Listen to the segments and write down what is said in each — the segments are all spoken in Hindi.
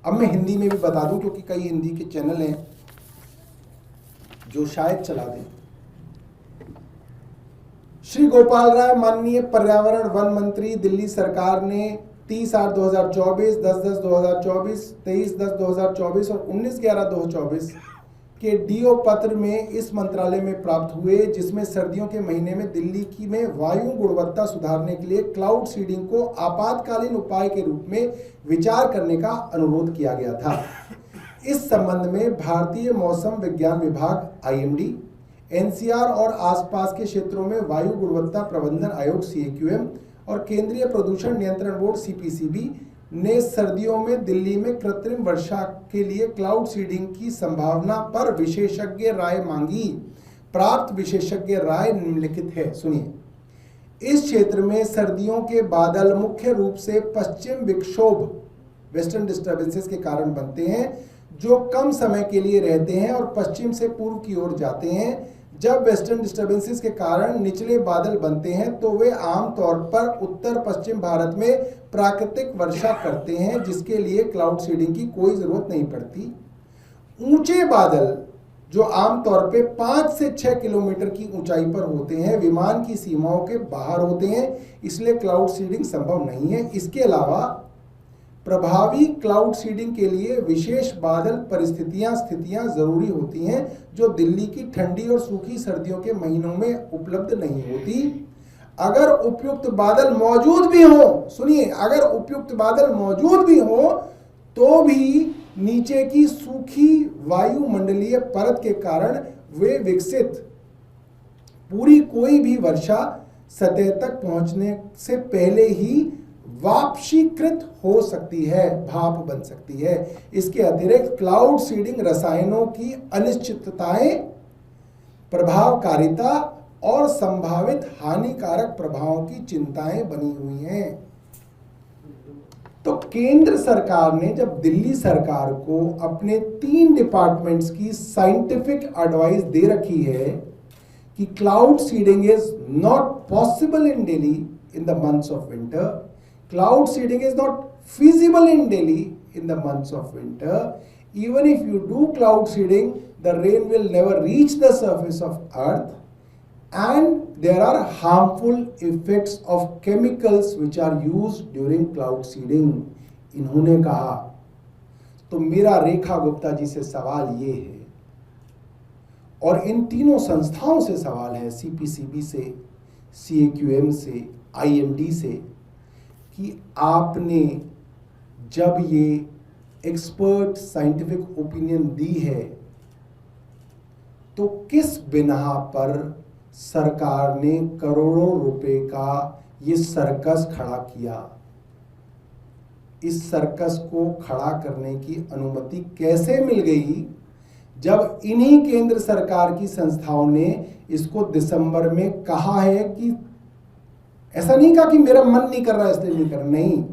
अब मैं हिंदी में भी बता दूं क्योंकि कई हिंदी के चैनल हैं जो शायद चला दें। श्री गोपाल राय, माननीय पर्यावरण वन मंत्री, दिल्ली सरकार ने 30/8/2024, 10/10/2024, 23/10/2024 और 19/11/2024 के डीओ पत्र में इस मंत्रालय में प्राप्त हुए, जिसमें सर्दियों के महीने में दिल्ली की में वायु गुणवत्ता सुधारने के लिए क्लाउड सीडिंग को आपातकालीन उपाय के रूप में विचार करने का अनुरोध किया गया था। इस संबंध में भारतीय मौसम विज्ञान विभाग IMD, NCR और आसपास के क्षेत्रों में वायु गुणवत्ता प्रबंधन आयोग CAQM और केंद्रीय प्रदूषण नियंत्रण बोर्ड CPCB ने सर्दियों में दिल्ली में कृत्रिम वर्षा के लिए क्लाउड सीडिंग की संभावना पर विशेषज्ञ राय मांगी। प्राप्त विशेषज्ञ राय निम्नलिखित है, सुनिए। इस क्षेत्र में सर्दियों के बादल मुख्य रूप से पश्चिम विक्षोभ वेस्टर्न डिस्टर्बेंसेस के कारण बनते हैं, जो कम समय के लिए रहते हैं और पश्चिम से पूर्व की ओर जाते हैं। जब वेस्टर्न डिस्टर्बेंसेस के कारण निचले बादल बनते हैं तो वे आमतौर पर उत्तर पश्चिम भारत में प्राकृतिक वर्षा करते हैं, जिसके लिए क्लाउड सीडिंग की कोई जरूरत नहीं पड़ती। ऊंचे बादल जो आमतौर पे 5 से 6 किलोमीटर की ऊंचाई पर होते हैं, विमान की सीमाओं के बाहर होते हैं, इसलिए क्लाउड सीडिंग संभव नहीं है। इसके अलावा प्रभावी क्लाउड सीडिंग के लिए विशेष बादल स्थितियां जरूरी होती हैं, जो दिल्ली की ठंडी और सूखी सर्दियों के महीनों में उपलब्ध नहीं होती। अगर उपयुक्त बादल मौजूद भी हो, सुनिए, अगर उपयुक्त बादल मौजूद भी हो तो भी नीचे की सूखी वायुमंडलीय परत के कारण वे विकसित पूरी कोई भी वर्षा सतह तक पहुंचने से पहले ही वाष्पीकृत हो सकती है, भाप बन सकती है। इसके अतिरिक्त क्लाउड सीडिंग रसायनों की अनिश्चितताएं, प्रभावकारिता और संभावित हानिकारक प्रभावों की चिंताएं बनी हुई हैं। तो केंद्र सरकार ने जब दिल्ली सरकार को अपने 3 डिपार्टमेंट्स की साइंटिफिक एडवाइस दे रखी है कि cloud seeding is not possible in Delhi in the months of winter, cloud seeding is not feasible in Delhi in the months of winter. Even if you do cloud seeding, the rain will never reach the surface of earth, and there are harmful effects of chemicals which are used during cloud seeding. इन्होंने कहा। तो मेरा रेखा गुप्ता जी से सवाल ये है, और इन तीनों संस्थाओं से सवाल है, CPCB से, CAQM से, IMD से, कि आपने जब ये एक्सपर्ट साइंटिफिक ओपिनियन दी है तो किस बिना पर सरकार ने करोड़ों रुपए का ये सर्कस खड़ा किया? इस सर्कस को खड़ा करने की अनुमति कैसे मिल गई जब इन्हीं केंद्र सरकार की संस्थाओं ने इसको दिसंबर में कहा है कि ऐसा नहीं कहा कि मेरा मन नहीं कर रहा इसलिए नहीं कर रहा, नहीं,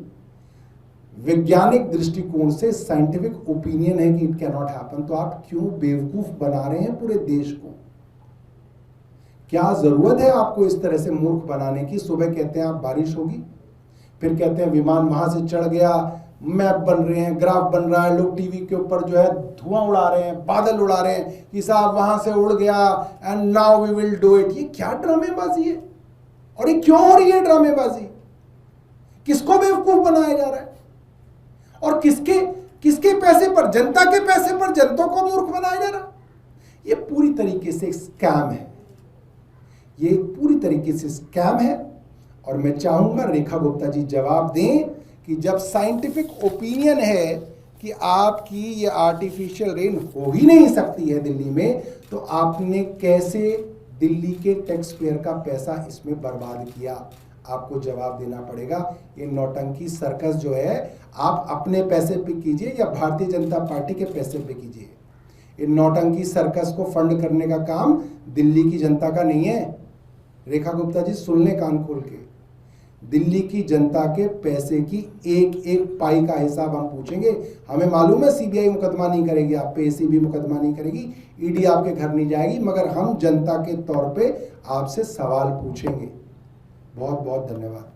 वैज्ञानिक दृष्टिकोण से साइंटिफिक ओपिनियन है कि इट कैन नॉट हैपन। तो आप क्यों बेवकूफ बना रहे हैं पूरे देश को? क्या जरूरत है आपको इस तरह से मूर्ख बनाने की? सुबह कहते हैं आप बारिश होगी, फिर कहते हैं विमान वहां से चढ़ गया, मैप बन रहे हैं, ग्राफ बन रहा है, लोग टीवी के ऊपर जो है धुआं उड़ा रहे हैं, बादल उड़ा रहे हैं कि साहब वहां से उड़ गया and now we will do it. ये क्या ड्रामेबाजी है? और ये क्यों हो रही है ड्रामेबाजी? किसको बेवकूफ बनाया जा रहा है? और किसके पैसे पर? जनता के पैसे पर जनता को मूर्ख बनाया जा रहा है। ये पूरी तरीके से स्कैम है, ये पूरी तरीके से स्कैम है। और मैं चाहूंगा रेखा गुप्ता जी जवाब दें कि जब साइंटिफिक ओपिनियन है कि आपकी ये आर्टिफिशियल रेन हो ही नहीं सकती है दिल्ली में, तो आपने कैसे दिल्ली के टैक्स पेयर का पैसा इसमें बर्बाद किया? आपको जवाब देना पड़ेगा। ये नौटंकी सर्कस जो है आप अपने पैसे पे कीजिए या भारतीय जनता पार्टी के पैसे पे कीजिए। ये नौटंकी सर्कस को फंड करने का काम दिल्ली की जनता का नहीं है। रेखा गुप्ता जी सुन लें कान खोल के, दिल्ली की जनता के पैसे की एक एक पाई का हिसाब हम पूछेंगे। हमें मालूम है CBI मुकदमा नहीं करेगी आप पे, ACB मुकदमा नहीं करेगी, ED आपके घर नहीं जाएगी, मगर हम जनता के तौर पे आपसे सवाल पूछेंगे। बहुत बहुत धन्यवाद।